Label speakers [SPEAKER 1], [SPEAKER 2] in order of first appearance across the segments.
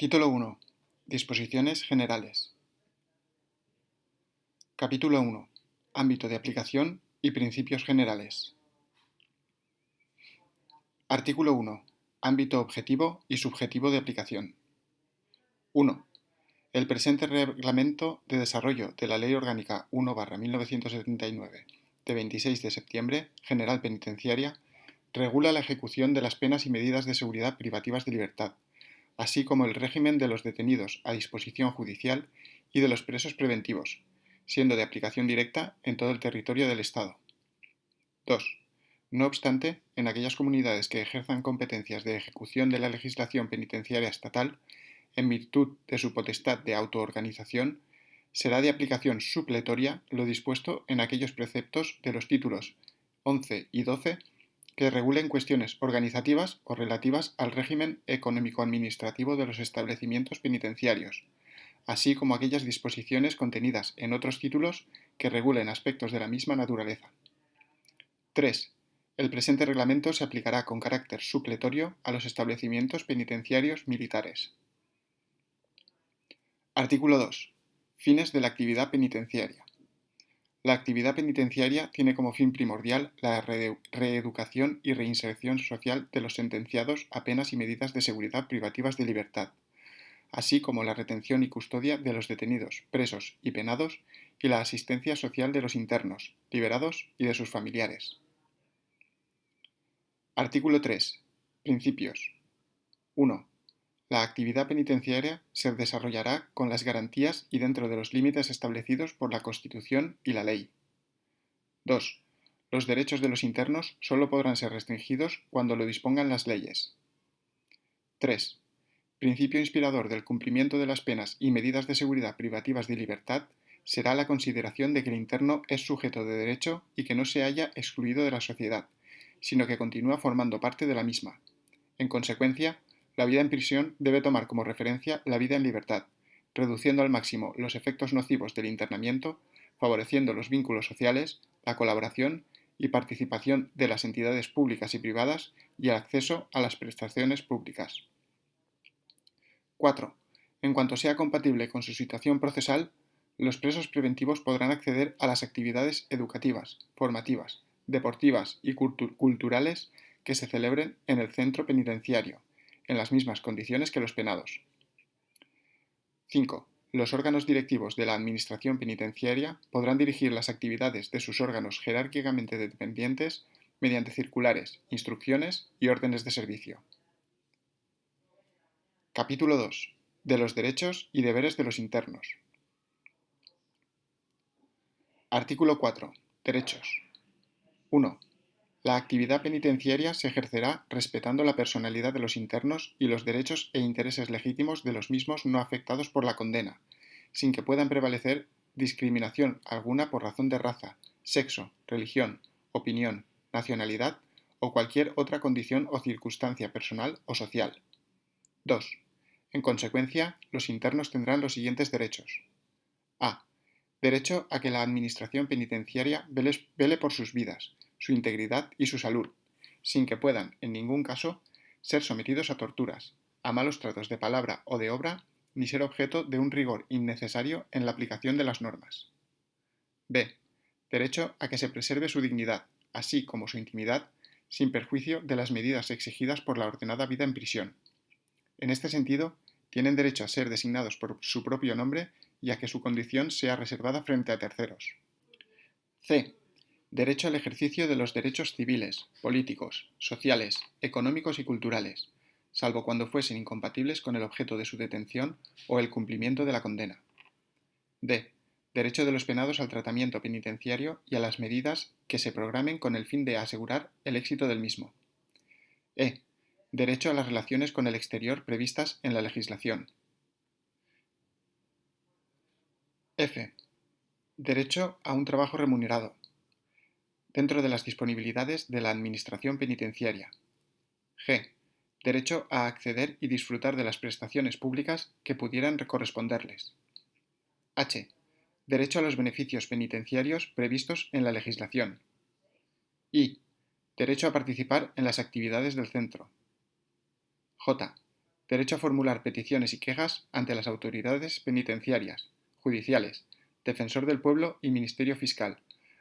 [SPEAKER 1] Título 1. Disposiciones generales. Capítulo 1. Ámbito de aplicación y principios generales. Artículo 1. Ámbito objetivo y subjetivo de aplicación. 1. El presente Reglamento de Desarrollo de la Ley Orgánica 1/1979 de 26 de septiembre, General Penitenciaria, regula la ejecución de las penas y medidas de seguridad privativas de libertad, así como el régimen de los detenidos a disposición judicial y de los presos preventivos, siendo de aplicación directa en todo el territorio del Estado. 2. No obstante, en aquellas comunidades que ejerzan competencias de ejecución de la legislación penitenciaria estatal, en virtud de su potestad de autoorganización, será de aplicación supletoria lo dispuesto en aquellos preceptos de los títulos 11 y 12 que regulen cuestiones organizativas o relativas al régimen económico-administrativo de los establecimientos penitenciarios, así como aquellas disposiciones contenidas en otros títulos que regulen aspectos de la misma naturaleza. 3. El presente reglamento se aplicará con carácter supletorio a los establecimientos penitenciarios militares. Artículo 2. Fines de la actividad penitenciaria. La actividad penitenciaria tiene como fin primordial la reeducación y reinserción social de los sentenciados a penas y medidas de seguridad privativas de libertad, así como la retención y custodia de los detenidos, presos y penados y la asistencia social de los internos, liberados y de sus familiares. Artículo 3. Principios. 1. La actividad penitenciaria se desarrollará con las garantías y dentro de los límites establecidos por la Constitución y la ley. 2. Los derechos de los internos solo podrán ser restringidos cuando lo dispongan las leyes. 3. Principio inspirador del cumplimiento de las penas y medidas de seguridad privativas de libertad será la consideración de que el interno es sujeto de derecho y que no se haya excluido de la sociedad, sino que continúa formando parte de la misma. En consecuencia, la vida en prisión debe tomar como referencia la vida en libertad, reduciendo al máximo los efectos nocivos del internamiento, favoreciendo los vínculos sociales, la colaboración y participación de las entidades públicas y privadas y el acceso a las prestaciones públicas. 4. En cuanto sea compatible con su situación procesal, los presos preventivos podrán acceder a las actividades educativas, formativas, deportivas y culturales que se celebren en el centro penitenciario, en las mismas condiciones que los penados. 5. Los órganos directivos de la Administración Penitenciaria podrán dirigir las actividades de sus órganos jerárquicamente dependientes mediante circulares, instrucciones y órdenes de servicio. Capítulo 2. De los derechos y deberes de los internos. Artículo 4. Derechos. 1. La actividad penitenciaria se ejercerá respetando la personalidad de los internos y los derechos e intereses legítimos de los mismos no afectados por la condena, sin que puedan prevalecer discriminación alguna por razón de raza, sexo, religión, opinión, nacionalidad o cualquier otra condición o circunstancia personal o social. 2. En consecuencia, los internos tendrán los siguientes derechos. A. Derecho a que la Administración Penitenciaria vele por sus vidas, su integridad y su salud, sin que puedan, en ningún caso, ser sometidos a torturas, a malos tratos de palabra o de obra, ni ser objeto de un rigor innecesario en la aplicación de las normas. B. Derecho a que se preserve su dignidad, así como su intimidad, sin perjuicio de las medidas exigidas por la ordenada vida en prisión. En este sentido, tienen derecho a ser designados por su propio nombre y a que su condición sea reservada frente a terceros. C. Derecho al ejercicio de los derechos civiles, políticos, sociales, económicos y culturales, salvo cuando fuesen incompatibles con el objeto de su detención o el cumplimiento de la condena. D. Derecho de los penados al tratamiento penitenciario y a las medidas que se programen con el fin de asegurar el éxito del mismo. E. Derecho a las relaciones con el exterior previstas en la legislación. F. Derecho a un trabajo remunerado, dentro de las disponibilidades de la Administración Penitenciaria. G. Derecho a acceder y disfrutar de las prestaciones públicas que pudieran corresponderles. H. Derecho a los beneficios penitenciarios previstos en la legislación. I. Derecho a participar en las actividades del centro. J. Derecho a formular peticiones y quejas ante las autoridades penitenciarias, judiciales, Defensor del Pueblo y Ministerio Fiscal,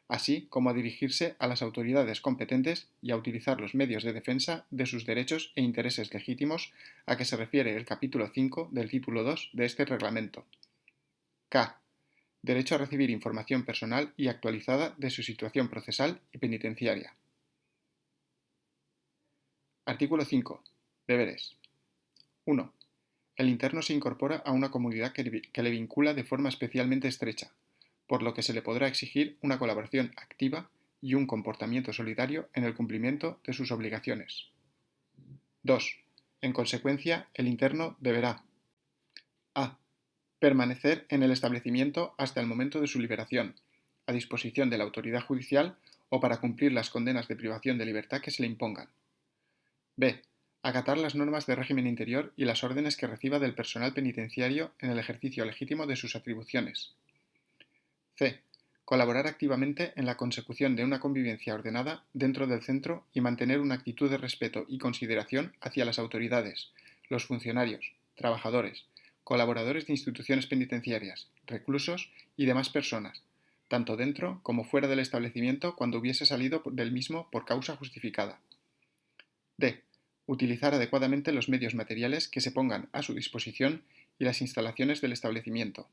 [SPEAKER 1] así como a dirigirse a las autoridades competentes y a utilizar los medios de defensa de sus derechos e intereses legítimos a que se refiere el capítulo 5 del título 2 de este reglamento. K. Derecho a recibir información personal y actualizada de su situación procesal y penitenciaria. Artículo 5. Deberes. 1. El interno se incorpora a una comunidad que le vincula de forma especialmente estrecha, por lo que se le podrá exigir una colaboración activa y un comportamiento solidario en el cumplimiento de sus obligaciones. 2. En consecuencia, el interno deberá a. Permanecer en el establecimiento hasta el momento de su liberación, a disposición de la autoridad judicial o para cumplir las condenas de privación de libertad que se le impongan. b. Acatar las normas de régimen interior y las órdenes que reciba del personal penitenciario en el ejercicio legítimo de sus atribuciones. c. Colaborar activamente en la consecución de una convivencia ordenada dentro del centro y mantener una actitud de respeto y consideración hacia las autoridades, los funcionarios, trabajadores, colaboradores de instituciones penitenciarias, reclusos y demás personas, tanto dentro como fuera del establecimiento cuando hubiese salido del mismo por causa justificada. d. Utilizar adecuadamente los medios materiales que se pongan a su disposición y las instalaciones del establecimiento.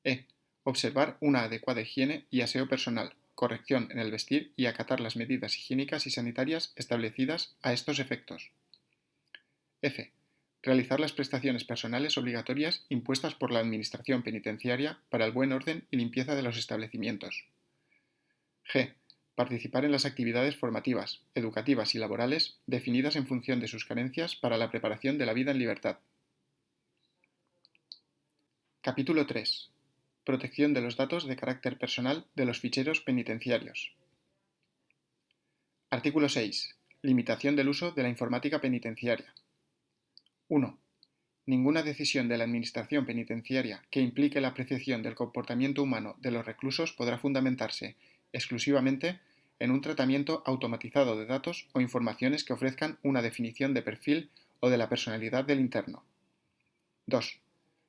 [SPEAKER 1] e. Observar una adecuada higiene y aseo personal, corrección en el vestir y acatar las medidas higiénicas y sanitarias establecidas a estos efectos. f. Realizar las prestaciones personales obligatorias impuestas por la Administración penitenciaria para el buen orden y limpieza de los establecimientos. g. Participar en las actividades formativas, educativas y laborales definidas en función de sus carencias para la preparación de la vida en libertad. Capítulo 3. Protección de los datos de carácter personal de los ficheros penitenciarios. Artículo 6. Limitación del uso de la informática penitenciaria. 1. Ninguna decisión de la Administración penitenciaria que implique la apreciación del comportamiento humano de los reclusos podrá fundamentarse exclusivamente en un tratamiento automatizado de datos o informaciones que ofrezcan una definición de perfil o de la personalidad del interno. 2.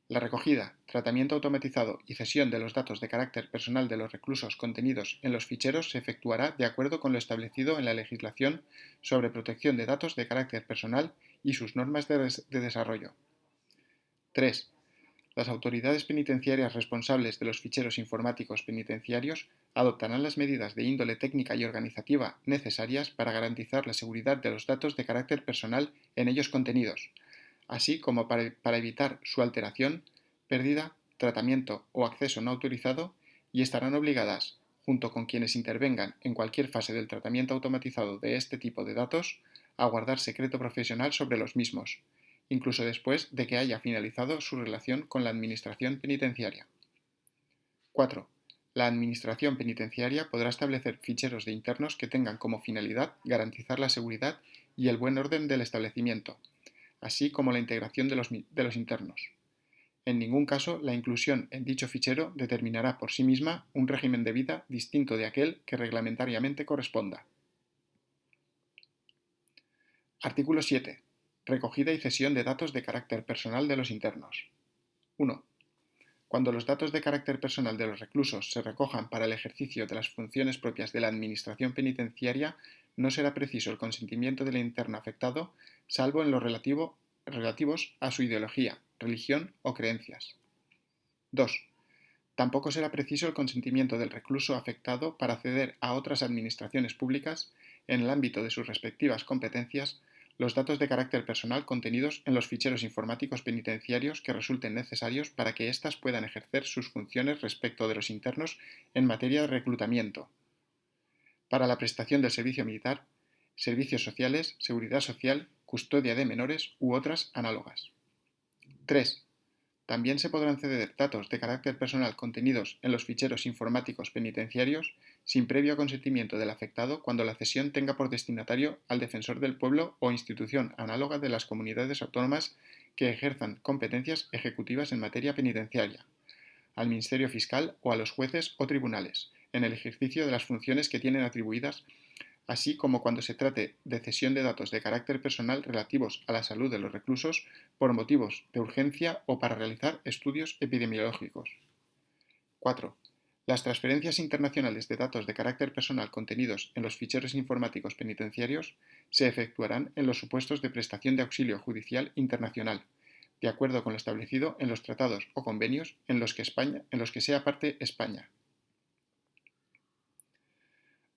[SPEAKER 1] La recogida, tratamiento automatizado y cesión de los datos de carácter personal de los reclusos contenidos en los ficheros se efectuará de acuerdo con lo establecido en la legislación sobre protección de datos de carácter personal y sus normas de desarrollo. 3. Las autoridades penitenciarias responsables de los ficheros informáticos penitenciarios adoptarán las medidas de índole técnica y organizativa necesarias para garantizar la seguridad de los datos de carácter personal en ellos contenidos, así como para evitar su alteración, pérdida, tratamiento o acceso no autorizado, y estarán obligadas, junto con quienes intervengan en cualquier fase del tratamiento automatizado de este tipo de datos, a guardar secreto profesional sobre los mismos, incluso después de que haya finalizado su relación con la Administración penitenciaria. 4. La Administración penitenciaria podrá establecer ficheros de internos que tengan como finalidad garantizar la seguridad y el buen orden del establecimiento, así como la integración de los internos. En ningún caso la inclusión en dicho fichero determinará por sí misma un régimen de vida distinto de aquel que reglamentariamente corresponda. Artículo 7. Recogida y cesión de datos de carácter personal de los internos. 1. Cuando los datos de carácter personal de los reclusos se recojan para el ejercicio de las funciones propias de la Administración penitenciaria, no será preciso el consentimiento del interno afectado, salvo en lo relativos a su ideología, religión o creencias. 2. Tampoco será preciso el consentimiento del recluso afectado para acceder a otras administraciones públicas, en el ámbito de sus respectivas competencias, los datos de carácter personal contenidos en los ficheros informáticos penitenciarios que resulten necesarios para que éstas puedan ejercer sus funciones respecto de los internos en materia de reclutamiento, para la prestación del servicio militar, servicios sociales, seguridad social, custodia de menores u otras análogas. 3. También se podrán ceder datos de carácter personal contenidos en los ficheros informáticos penitenciarios sin previo consentimiento del afectado cuando la cesión tenga por destinatario al Defensor del Pueblo o institución análoga de las comunidades autónomas que ejerzan competencias ejecutivas en materia penitenciaria, al Ministerio Fiscal o a los jueces o tribunales, en el ejercicio de las funciones que tienen atribuidas así como cuando se trate de cesión de datos de carácter personal relativos a la salud de los reclusos por motivos de urgencia o para realizar estudios epidemiológicos. 4. Las transferencias internacionales de datos de carácter personal contenidos en los ficheros informáticos penitenciarios se efectuarán en los supuestos de prestación de auxilio judicial internacional, de acuerdo con lo establecido en los tratados o convenios en los que sea parte España.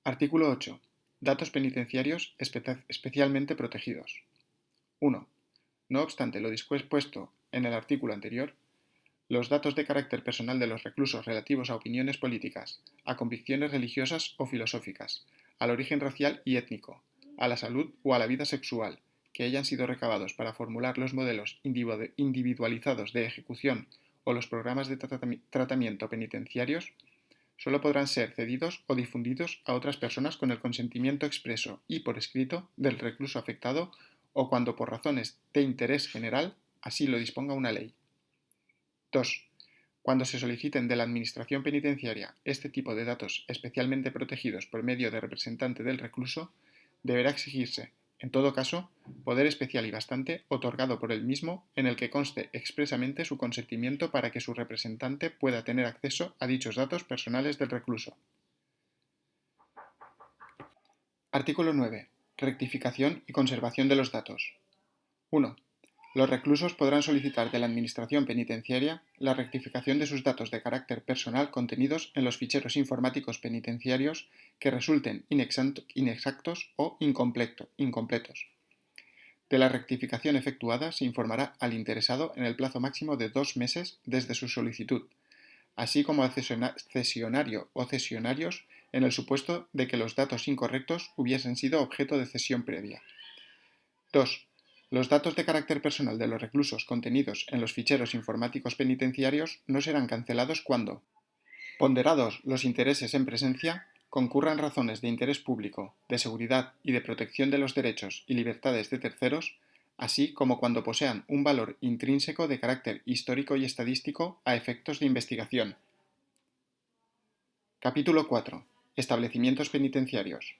[SPEAKER 1] Artículo 8. Datos penitenciarios especialmente protegidos. 1. No obstante lo dispuesto en el artículo anterior, los datos de carácter personal de los reclusos relativos a opiniones políticas, a convicciones religiosas o filosóficas, al origen racial y étnico, a la salud o a la vida sexual, que hayan sido recabados para formular los modelos individualizados de ejecución o los programas de tratamiento penitenciarios, solo podrán ser cedidos o difundidos a otras personas con el consentimiento expreso y por escrito del recluso afectado o cuando por razones de interés general así lo disponga una ley. 2. Cuando se soliciten de la Administración Penitenciaria este tipo de datos especialmente protegidos por medio de representante del recluso, deberá exigirse, en todo caso, poder especial y bastante otorgado por él mismo en el que conste expresamente su consentimiento para que su representante pueda tener acceso a dichos datos personales del recluso. Artículo 9. Rectificación y conservación de los datos. 1. Los reclusos podrán solicitar de la Administración Penitenciaria la rectificación de sus datos de carácter personal contenidos en los ficheros informáticos penitenciarios que resulten inexactos o incompletos. De la rectificación efectuada se informará al interesado en el plazo máximo de 2 meses desde su solicitud, así como al cesionario o cesionarios en el supuesto de que los datos incorrectos hubiesen sido objeto de cesión previa. 2. Los datos de carácter personal de los reclusos contenidos en los ficheros informáticos penitenciarios no serán cancelados cuando, ponderados los intereses en presencia, concurran razones de interés público, de seguridad y de protección de los derechos y libertades de terceros, así como cuando posean un valor intrínseco de carácter histórico y estadístico a efectos de investigación. Capítulo 4. Establecimientos penitenciarios.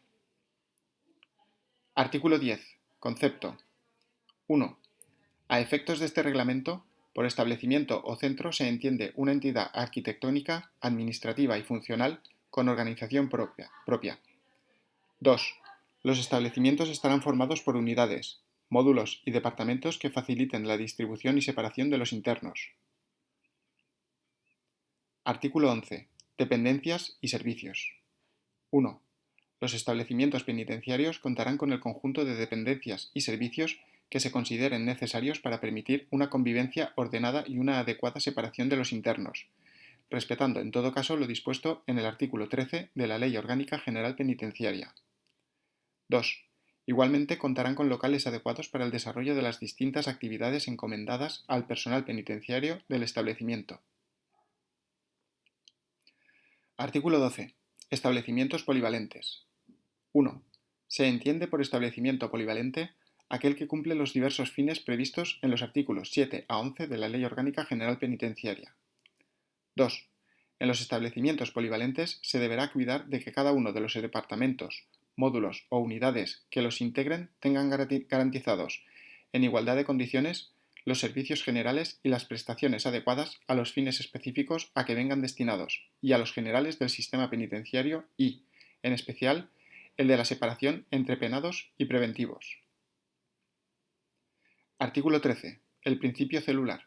[SPEAKER 1] Artículo 10. Concepto. 1. A efectos de este reglamento, por establecimiento o centro se entiende una entidad arquitectónica, administrativa y funcional con organización propia. 2. Los establecimientos estarán formados por unidades, módulos y departamentos que faciliten la distribución y separación de los internos. Artículo 11. Dependencias y servicios. 1. Los establecimientos penitenciarios contarán con el conjunto de dependencias y servicios que se consideren necesarios para permitir una convivencia ordenada y una adecuada separación de los internos, respetando en todo caso lo dispuesto en el artículo 13 de la Ley Orgánica General Penitenciaria. 2. Igualmente contarán con locales adecuados para el desarrollo de las distintas actividades encomendadas al personal penitenciario del establecimiento. Artículo 12. Establecimientos polivalentes. 1. Se entiende por establecimiento polivalente aquel que cumple los diversos fines previstos en los artículos 7 a 11 de la Ley Orgánica General Penitenciaria. 2. En los establecimientos polivalentes se deberá cuidar de que cada uno de los departamentos, módulos o unidades que los integren tengan garantizados, en igualdad de condiciones, los servicios generales y las prestaciones adecuadas a los fines específicos a que vengan destinados y a los generales del sistema penitenciario y, en especial, el de la separación entre penados y preventivos. Artículo 13. El principio celular.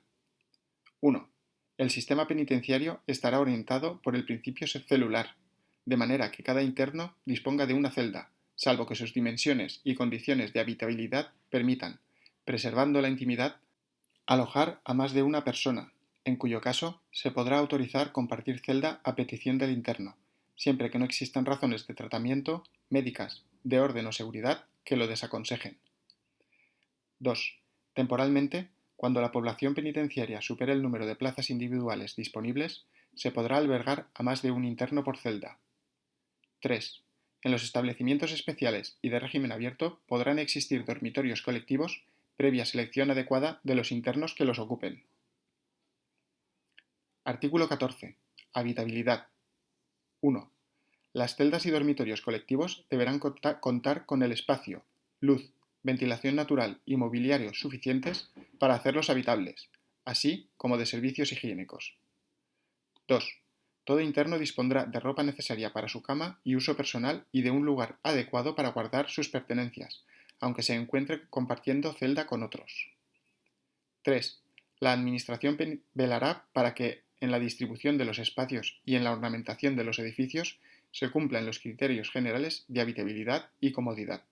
[SPEAKER 1] 1. El sistema penitenciario estará orientado por el principio celular, de manera que cada interno disponga de una celda, salvo que sus dimensiones y condiciones de habitabilidad permitan, preservando la intimidad, alojar a más de una persona, en cuyo caso se podrá autorizar compartir celda a petición del interno, siempre que no existan razones de tratamiento, médicas, de orden o seguridad que lo desaconsejen. 2. Temporalmente, cuando la población penitenciaria supere el número de plazas individuales disponibles, se podrá albergar a más de un interno por celda. 3. En los establecimientos especiales y de régimen abierto podrán existir dormitorios colectivos previa selección adecuada de los internos que los ocupen. Artículo 14. Habitabilidad. 1. Las celdas y dormitorios colectivos deberán contar con el espacio, luz, ventilación natural y mobiliario suficientes para hacerlos habitables, así como de servicios higiénicos. 2. Todo interno dispondrá de ropa necesaria para su cama y uso personal y de un lugar adecuado para guardar sus pertenencias, aunque se encuentre compartiendo celda con otros. 3. La Administración velará para que, en la distribución de los espacios y en la ornamentación de los edificios, se cumplan los criterios generales de habitabilidad y comodidad.